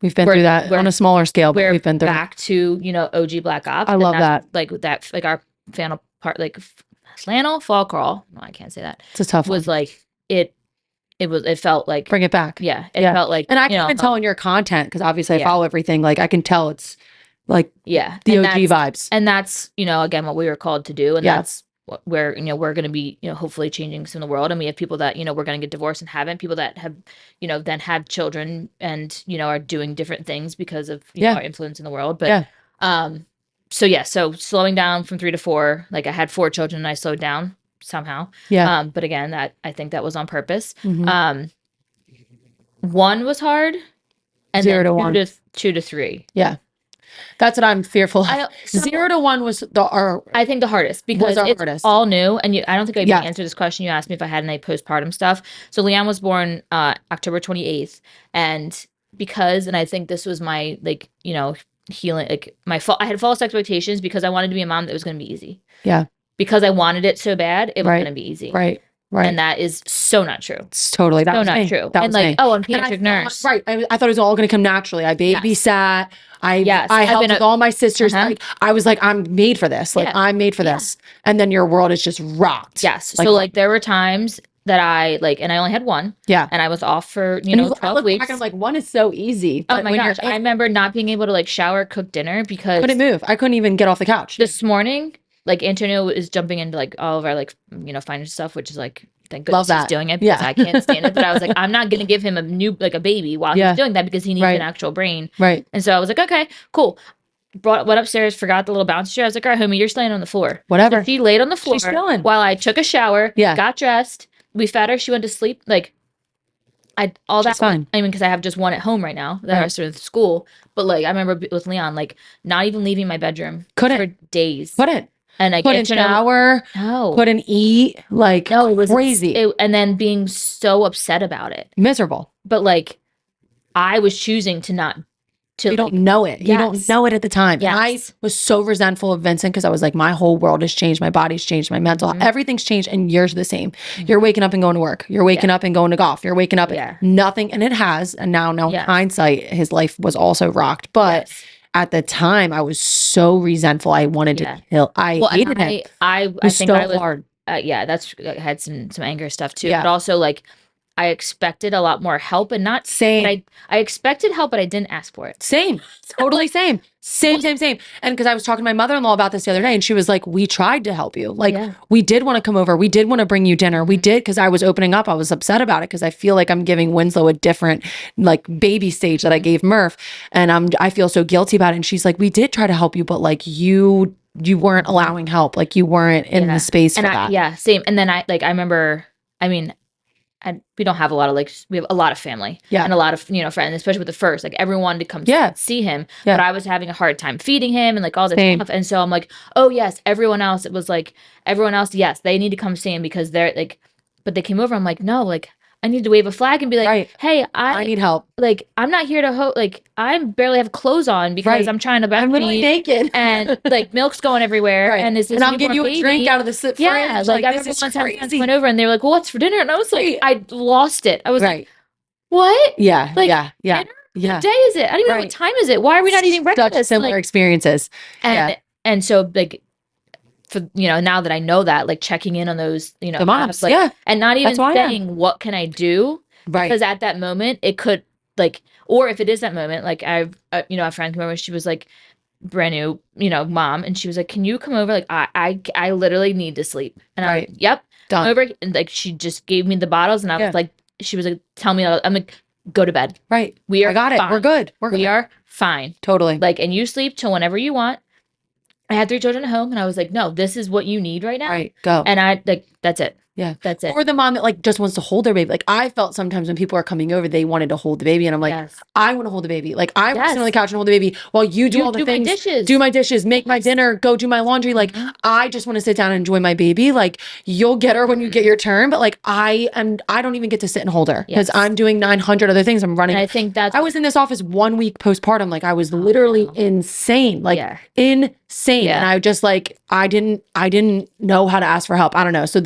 we've been through that on a smaller scale, but we've been through back to, you know, OG BlkOps. I love that. Like our flannel part, like flannel fall crawl. No, I can't say that. It's a tough was one. like, it felt like bring it back. Yeah. It felt like, and I can even tell in your content, because obviously I follow everything. Like I can tell it's like, the OG vibes. And that's, you know, again, what we were called to do. And that's where, you know, we're going to be, you know, hopefully changing some of the world. And we have people that, you know, we're going to get divorced and haven't, people that have, you know, then have children and, you know, are doing different things because of you know, our influence in the world. But, so slowing down from 3 to 4, like I had 4 children and I slowed down somehow. Yeah. But again, I think that was on purpose. 1 was hard. And 0 then to 1. 2 to 3. Yeah. That's what I'm fearful of. 0 to 1 was I think the hardest because it's all new. And I don't think I even answered this question. You asked me if I had any postpartum stuff. So Leanne was born October 28th. And and I think this was my, like, you know, healing, like I had false expectations because I wanted to be a mom that was going to be easy. Yeah. Because I wanted it so bad, it was going to be easy. Right. And that is so not true. It's totally so not true. That and was like, me. I'm a pediatric nurse. Right. I thought it was all going to come naturally. I babysat. I helped with all my sisters. Like, I was like, I'm made for this. Like, I'm made for this. And then your world is just rocked. Yes. Like, so like there were times that I like, and I only had 1. Yeah. And I was off for, 12 weeks. I'm like, 1 is so easy. Oh my gosh. I remember not being able to like shower, cook dinner because couldn't move. I couldn't even get off the couch. This morning, like Antonio is jumping into like all of our like, you know, finance stuff, which is like, thank goodness he's doing it because I can't stand it. But I was like, I'm not going to give him a baby while he's doing that because he needs an actual brain. Right. And so I was like, okay, cool. Went upstairs, forgot the little bounce chair. I was like, all right, homie, you're just laying on the floor. Whatever. So she laid on the floor while I took a shower, got dressed. We fed her. She went to sleep. Like, that's fine. I mean, because I have just 1 at home right now. The rest are in school. But like, I remember with Leon, like not even leaving my bedroom for days. Couldn't. And I couldn't shower. No. Couldn't eat. Like, no, it was crazy. And then being so upset about it. Miserable. But like, I was choosing to not You don't know it. You don't know it at the time. And I was so resentful of Vincent because I was like, my whole world has changed. My body's changed. My mental, everything's changed. And yours the same. You're waking up and going to work. You're waking up and going to golf. You're waking up nothing. And it has. And now in hindsight, his life was also rocked. But at the time, I was so resentful. I wanted to kill. I hated him. I think I was hard. That's I had some anger stuff too. But also like I expected a lot more help and not same. I expected help, but I didn't ask for it. Same. Totally same. Same. And because I was talking to my mother-in-law about this the other day and she was like, we tried to help you. Like we did want to come over. We did want to bring you dinner. We did because I was opening up. I was upset about it because I feel like I'm giving Winslow a different like baby stage that I gave Murph. And I feel so guilty about it. And she's like, we did try to help you, but like you weren't allowing help. Like you weren't in the space for that. Same. And then I remember, we don't have a lot of we have a lot of family and a lot of, friends, especially with the first, like everyone wanted to come see him, but I was having a hard time feeding him and like all this stuff. And so I'm like, oh yes, everyone else, yes, they need to come see him because they're like, but they came over. I'm like, no, like I need to wave a flag and be like, hey, I need help. Like, I'm not here to like, I barely have clothes on because I'm trying to I'm literally naked. And like milk's going everywhere. And I'm giving you a drink out of the fridge. Yeah, like everyone's went over and they were like, well, what's for dinner? And I was like, I lost it. I was like, what? Yeah, like, dinner? What day is it? I don't even know what time is it. Why are we not eating breakfast? Such similar experiences. And so like, for now that I know that, like checking in on those, the moms, like, and not even saying what can I do, because at that moment it could like, or if it is that moment, like I've a friend came over, she was like brand new, mom, and she was like, can you come over? Like I literally need to sleep, and I was like, yep, done. Over, and like she just gave me the bottles, and I was like, she was like, tell me, I'm like, go to bed. Right, I got it. We're good. We are fine. Totally. Like, and you sleep till whenever you want. I had 3 children at home and I was like, no, this is what you need right now. Right. Go. And I like, that's it. Yeah. That's it. Or the mom that like just wants to hold their baby. Like I felt sometimes when people are coming over, they wanted to hold the baby. And I'm like, I want to hold the baby. Like I want to sit on the couch and hold the baby while you do all the things. Do my dishes, make my dinner, go do my laundry. Like I just want to sit down and enjoy my baby. Like you'll get her when you get your turn. But like I don't even get to sit and hold her because I'm doing 900 other things. I'm running. And I think I was in this office 1 week postpartum. Like I was literally insane. Like insane. And I just like, I didn't know how to ask for help. I don't know. So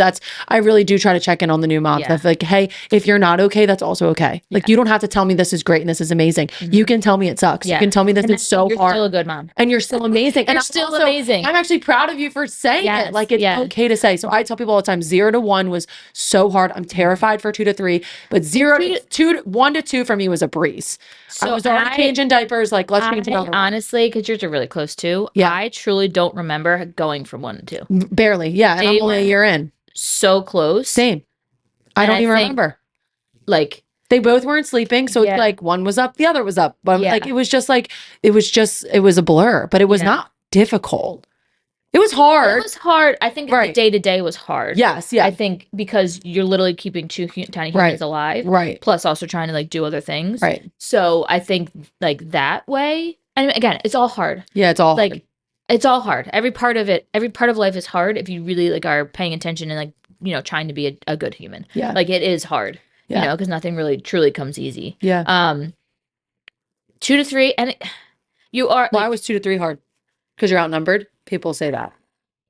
I really do try to check in on the new moms. That's like, hey, if you're not okay, that's also okay. Like you don't have to tell me this is great and this is amazing. You can tell me it sucks. You can tell me this is so hard. You're still a good mom. And you're still amazing. You're still amazing. I'm actually proud of you for saying it. Like it's okay to say. So I tell people all the time, 0 to 1 was so hard. I'm terrified for 2 to 3, but 1 to 2 for me was a breeze. So I was already changing diapers. Like let's change another one. Honestly, because yours are really close too. I truly don't remember going from 1 to 2. Barely. Yeah. And I'm only a year in. So close. Same. I don't even remember. Like they both weren't sleeping. So it's like one was up, the other was up. But like it was a blur, but it was not difficult. It was hard. It was hard. I think the day to day was hard. Yes. Yeah. I think because you're literally keeping 2 tiny humans alive. Right. Plus also trying to like do other things. Right. So I think like that way. And again, it's all hard. Yeah. It's all like, hard. It's all hard. Every part of life is hard if you really like are paying attention and like, trying to be a good human. Yeah. Like it is hard, because nothing really truly comes easy. Yeah. 2 to 3 and you are. Why was 2 to 3 hard? Because you're outnumbered. People say that.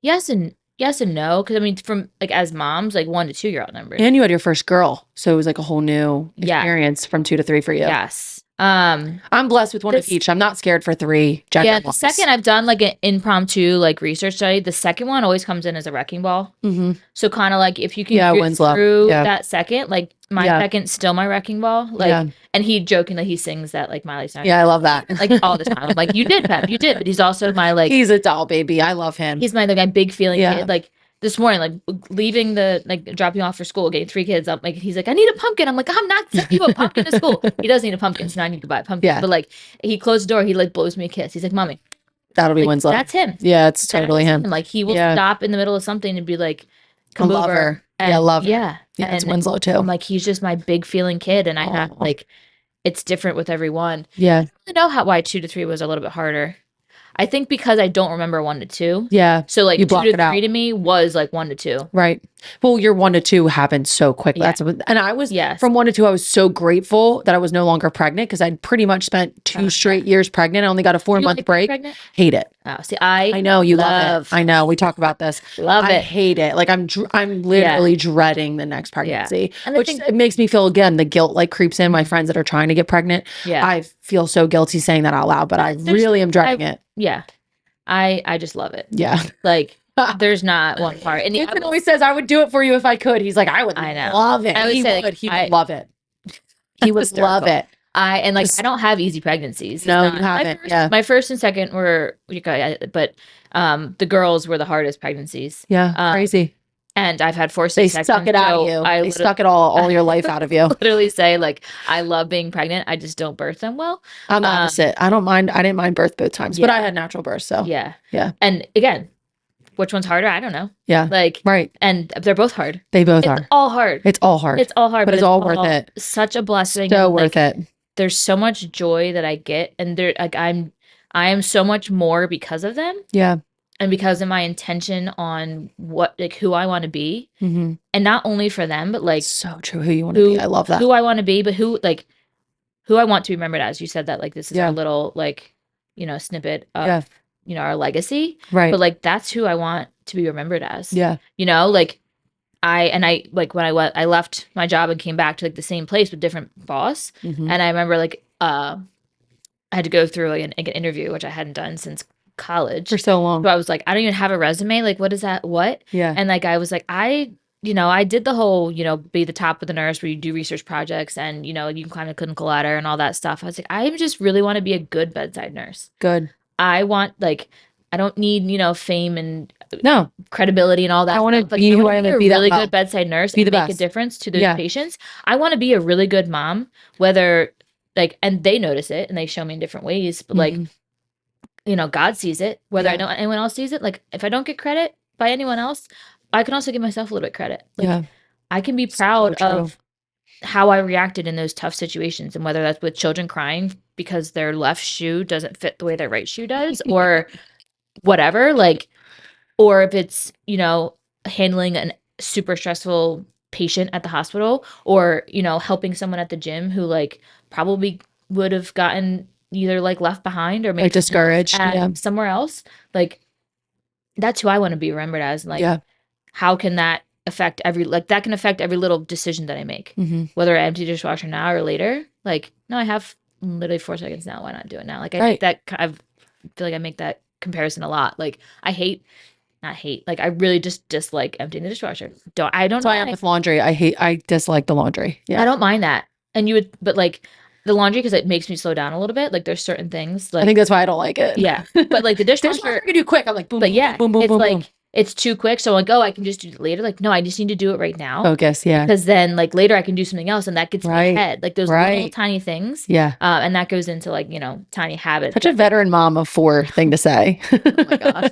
Yes and no. Because I mean, from like as moms, like 1 to 2, you're outnumbered. And you had your first girl, so it was like a whole new experience from 2 to 3 for you. Yes. I'm blessed with 1 of each. I'm not scared for 3. The second I've done like an impromptu like research study, the second one always comes in as a wrecking ball. Mm-hmm. So kind of like if you can get through that second, like my second's still my wrecking ball. Like, and he jokingly he sings that like Miley Cyrus. Yeah, I love that. Like all the time. I'm like, you did, Pep, you did. But he's also my like. He's a doll baby. I love him. He's my big feeling kid. Like. This morning, like leaving dropping off for school, getting 3 kids up, like he's like, I need a pumpkin. I'm like, I'm not sending you a pumpkin to school. He does need a pumpkin, so now I need to buy a pumpkin. Yeah. But like, he closed the door, he like blows me a kiss. He's like, Mommy, that'll be Winslow. That's him. Yeah, it's totally him. Like he will stop in the middle of something and be like, come over. And, love her. Yeah, it's Winslow too. I'm like, he's just my big feeling kid, and I have like, it's different with everyone. Yeah, I don't know why 2 to 3 was a little bit harder. I think because I don't remember 1 to 2. Yeah. So like 2 to 3 to me was like 1 to 2. Right. Well, your 1 to 2 happened so quickly. Yeah. And I was from 1 to 2, I was so grateful that I was no longer pregnant because I'd pretty much spent 2 straight years pregnant. I only got a 4-month break. Hate it. Oh, see, I know you love it. I know. We talk about this. I hate it. Like I'm literally dreading the next pregnancy, which it makes me feel, again, the guilt like creeps in. My friends that are trying to get pregnant. Yeah. I feel so guilty saying that out loud, but I really am dreading it. Yeah. I just love it. Yeah. Like there's not one part. And Ethan always says, I would do it for you if I could. He's like, I would love it. He would love it. He would love it. I don't have easy pregnancies. No, you haven't. My first and second were, but the girls were the hardest pregnancies. Yeah, crazy. And I've had 4 C-sections. They suck it out of you. They suck it all your life out of you. Literally say like, I love being pregnant. I just don't birth them well. I'm the opposite. I didn't mind birth both times, but I had natural birth. So yeah. And again, which one's harder? I don't know. Yeah. Like, right. And they're both hard. They both are. All hard. It's all hard. It's all hard. But it's all worth it. Such a blessing. So worth it. There's so much joy that I get. And I am so much more because of them. Yeah. And because of my intention on who I want to be. Mm-hmm. And not only for them, but like. So true. Who you want to be. I love that. Who I want to be, but who I want to be remembered as. You said that like, this is our little snippet of, our legacy. Right. But like, that's who I want to be remembered as. Yeah. Like when I left my job and came back to like the same place with different boss. Mm-hmm. And I remember like, I had to go through like an interview, which I hadn't done since college for so long. So I was like, I don't even have a resume. Like, what is that? What? Yeah. And like, I was like, I did the whole, be the top of the nurse where you do research projects and, you can climb a clinical ladder and all that stuff. I was like, I just really want to be a good bedside nurse. Good. I want I don't need, fame and credibility and all that. I want to be who I am and be a really good bedside nurse and make a difference to those patients. I want to be a really good mom, whether and they notice it and they show me in different ways, but God sees it, whether I know anyone else sees it. Like if I don't get credit by anyone else, I can also give myself a little bit credit. I can be proud of how I reacted in those tough situations, and whether that's with children crying because their left shoe doesn't fit the way their right shoe does, or whatever, or if it's, handling a super stressful patient at the hospital, or, helping someone at the gym who probably would have gotten either left behind or maybe discouraged somewhere else. That's who I want to be remembered as. How can that affect that can affect every little decision that I make, whether I empty the dishwasher now or later. No, I have literally 4 seconds now. Why not do it now? I think that I feel like I make that comparison a lot. I really just dislike emptying the dishwasher. That's why I'm with laundry. I dislike the laundry. Yeah. I don't mind that. And but the laundry, because it makes me slow down a little bit. There's certain things. I think that's why I don't like it. Yeah. But the dishwasher. I can do quick. I'm like, boom, but yeah, boom, boom, it's boom, boom. It's too quick. So I can just do it later. No, I just need to do it right now. Focus. Yeah. Because then later I can do something else and that gets my head. Those little tiny things. Yeah. And that goes into tiny habits. Such a veteran mom of 4 thing to say. Oh my gosh.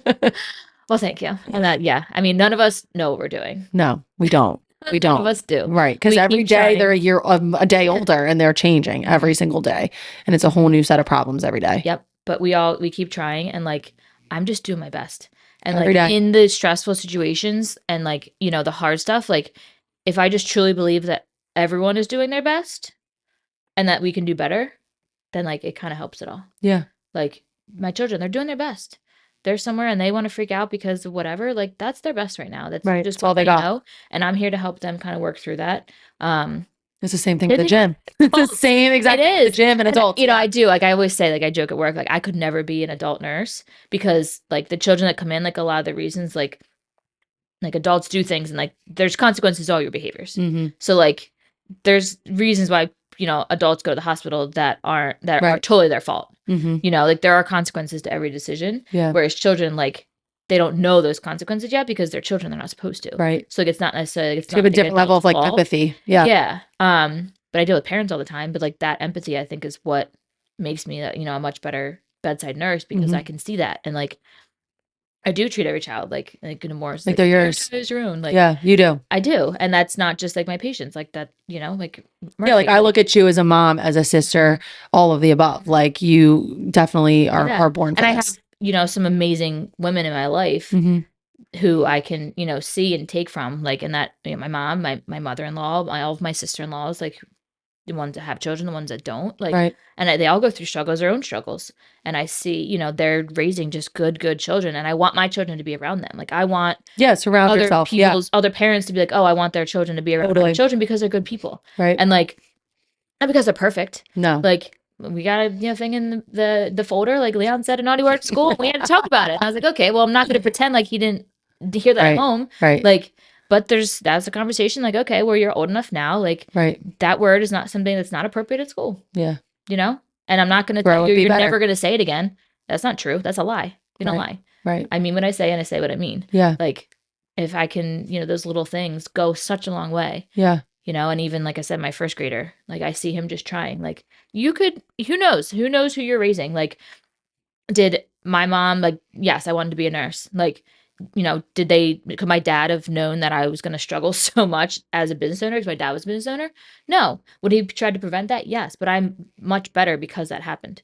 Well, thank you. And none of us know what we're doing. No, we don't. We don't. None of us do. Right. Because every day they're a day older and they're changing every single day. And it's a whole new set of problems every day. Yep. But we keep trying, and I'm just doing my best. And in the stressful situations and the hard stuff, if I just truly believe that everyone is doing their best and that we can do better, then it kind of helps it all. Yeah. My children, they're doing their best. They're somewhere and they want to freak out because of whatever, that's their best right now. That's just all they got. Know, and I'm here to help them kind of work through that. It's the same thing with the gym. It's the same exact thing with the gym and adults. I do. I always say, I joke at work, I could never be an adult nurse because the children that come in, a lot of the reasons, adults do things and there's consequences to all your behaviors. Mm-hmm. So there's reasons why, adults go to the hospital that are totally their fault. Mm-hmm. There are consequences to every decision. Yeah. Whereas children, they don't know those consequences yet because they're children. They're not supposed to. Right. So it's not necessarily, you have a different level of empathy. Yeah. Yeah. But I deal with parents all the time, but that empathy, I think, is what makes me, a much better bedside nurse because I can see that. And I do treat every child in a more they're yours. Your own. Yeah, you do. I do. And that's not just my patients that, Murphy. I look at you as a mom, as a sister, all of the above. You definitely are born for this. some amazing women in my life who I can, see and take from, like, in that, my mom, my mother-in-law, all of my sister-in-laws, like, the ones that have children, the ones that don't, like, and they all go through struggles, their own struggles. And I see, they're raising just good children. And I want my children to be around them. Like, I want surround other yourself. people's, other parents to be like, oh, I want their children to be around their children because they're good people. Right. And like, not because they're perfect. No. Like, we got a thing in the folder, like Leon said a naughty word at school. We had to talk about it. And I was like, okay, well, I'm not going to pretend like he didn't hear that at home. Right. Like, but that's a conversation, like, okay, well, you're old enough now. Like, that word is not something that's not appropriate at school. Yeah. And I'm not going to tell you, you're never going to say it again. That's not true. That's a lie. You don't lie. Right. I mean what I say, and I say what I mean. Yeah. Like, if I can, those little things go such a long way. Yeah. And even, like I said, my first grader, like, I see him just trying. Like, you could, who knows who you're raising? Like, did my mom, like, yes, I wanted to be a nurse. Like, could my dad have known that I was going to struggle so much as a business owner because my dad was a business owner? No. Would he try to prevent that? Yes. But I'm much better because that happened.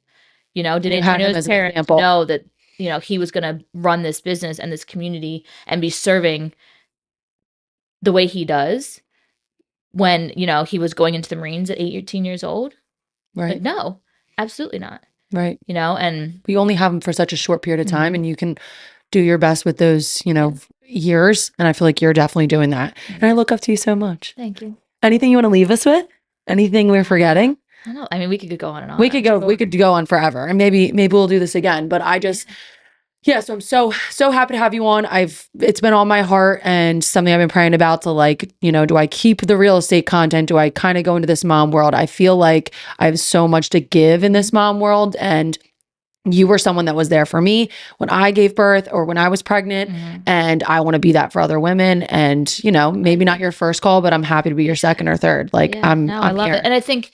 Did Antonio's parents know that, he was going to run this business and this community and be serving the way he does when, he was going into the Marines at 18 years old? Right. Like, no, absolutely not. Right. And we only have them for such a short period of time, and you can do your best with those, years. And I feel like you're definitely doing that. And I look up to you so much. Thank you. Anything you want to leave us with? Anything we're forgetting? I don't know. I mean, we could go on and on. We could go on forever, and maybe we'll do this again. But I just, so I'm so happy to have you on. It's been on my heart and something I've been praying about to, like, do I keep the real estate content? Do I kind of go into this mom world? I feel like I have so much to give in this mom world, and you were someone that was there for me when I gave birth or when I was pregnant. And I want to be that for other women. And, maybe not your first call, but I'm happy to be your second or third. Like, I love here. it. And I think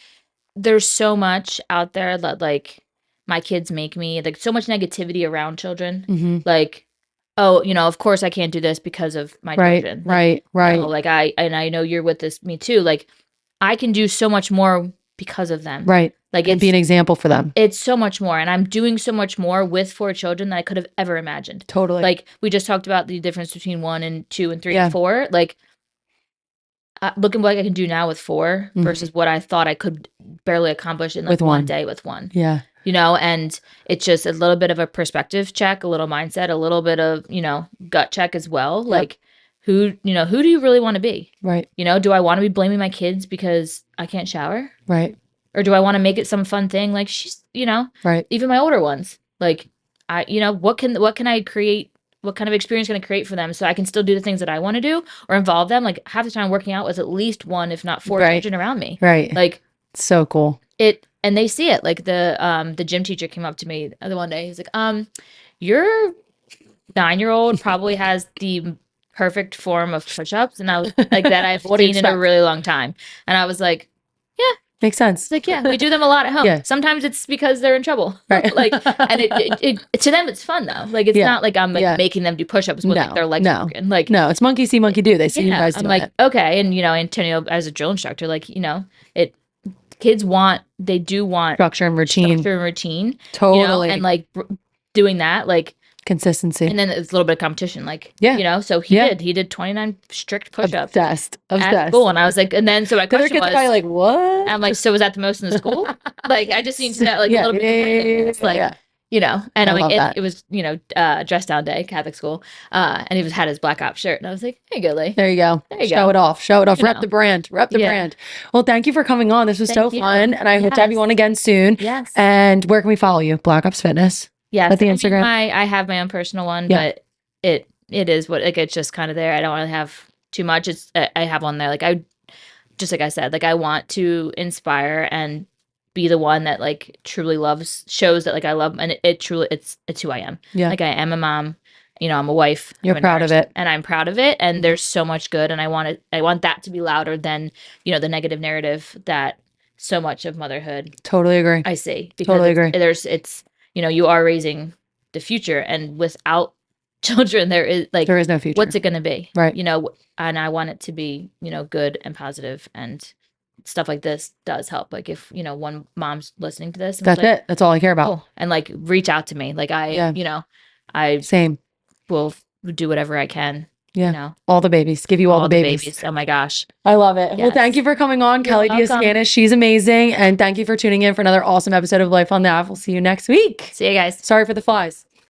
there's so much out there that, like, my kids make me, like, so much negativity around children. Like, oh, of course I can't do this because of my children. Right. Like, I know you're with me too. Like, I can do so much more because of them. Right. Like, be an example for them. It's so much more. And I'm doing so much more with 4 children than I could have ever imagined. Totally. Like, we just talked about the difference between 1 and 2 and 3 and 4. Like, looking what I can do now with 4 versus what I thought I could barely accomplish in, like, with one day with 1. Yeah. And it's just a little bit of a perspective check, a little mindset, a little bit of, gut check as well. Yep. Like, who do you really want to be? Right. Do I want to be blaming my kids because I can't shower? Right. Or do I want to make it some fun thing? Like, she's, right. Even my older ones, like, what can I create? What kind of experience can I create for them so I can still do the things that I want to do or involve them? Like, half the time working out was at least 1, if not 4 children around me. Right. Like, so cool. And they see it. Like, the gym teacher came up to me the one day. He's like, your 9-year-old probably has the perfect form of push-ups. And I was like, that I've seen in a really long time. And I was like, yeah. Makes sense. It's like, yeah, we do them a lot at home. Yeah. Sometimes it's because they're in trouble. Right. Like, and it to them, it's fun though. Like, it's not like I'm like making them do push-ups when like, their legs are broken. Like, no, it's monkey see, monkey do. They see you guys doing like, okay. And, Antonio, as a drill instructor, like, kids do want structure and routine. Totally. And like doing that, like, consistency. And then it's a little bit of competition, like, so he did 29 strict push-ups. Obsessed. At school. And I was like, and then so my question was, probably like, what? I'm like, so was that the most in the school? Like, I just need to know, like, a little bit. It's like, and I'm like, it was, dress down day, Catholic school. And he had his BlkOps shirt. And I was like, there you go, Lee. There you go. Show it off. Rep the brand. Brand. Well, thank you for coming on. This was so fun. And I hope to have you on again soon. Yes. And where can we follow you? BlkOps Fitness. Yes. The Instagram. I have my own personal one, but it is what, like, it's just kind of there. I don't really have too much. I have one there. Like, like I said, like, I want to inspire and be the one that, like, truly shows that, like, I love, and it truly, it's who I am. Yeah. Like, I am a mom, I'm a wife. You're proud of it. And I'm proud of it. And there's so much good. And I want that to be louder than, the negative narrative that so much of motherhood. Totally agree. I see. Because totally agree. You are raising the future, and without children, there is no future. What's it going to be? Right. And I want it to be, good and positive and stuff like this does help. Like if, you know, one mom's listening to this, that's like, it. That's all I care about. Oh, and like reach out to me. Like you know, I same will do whatever I can. Yeah. You know, all the babies. Give you all the babies. Oh my gosh. I love it. Yes. Well, thank you for coming on, Kelly DeAscanis. She's amazing. And thank you for tuning in for another awesome episode of Life on the App. We'll see you next week. See you guys. Sorry for the flies.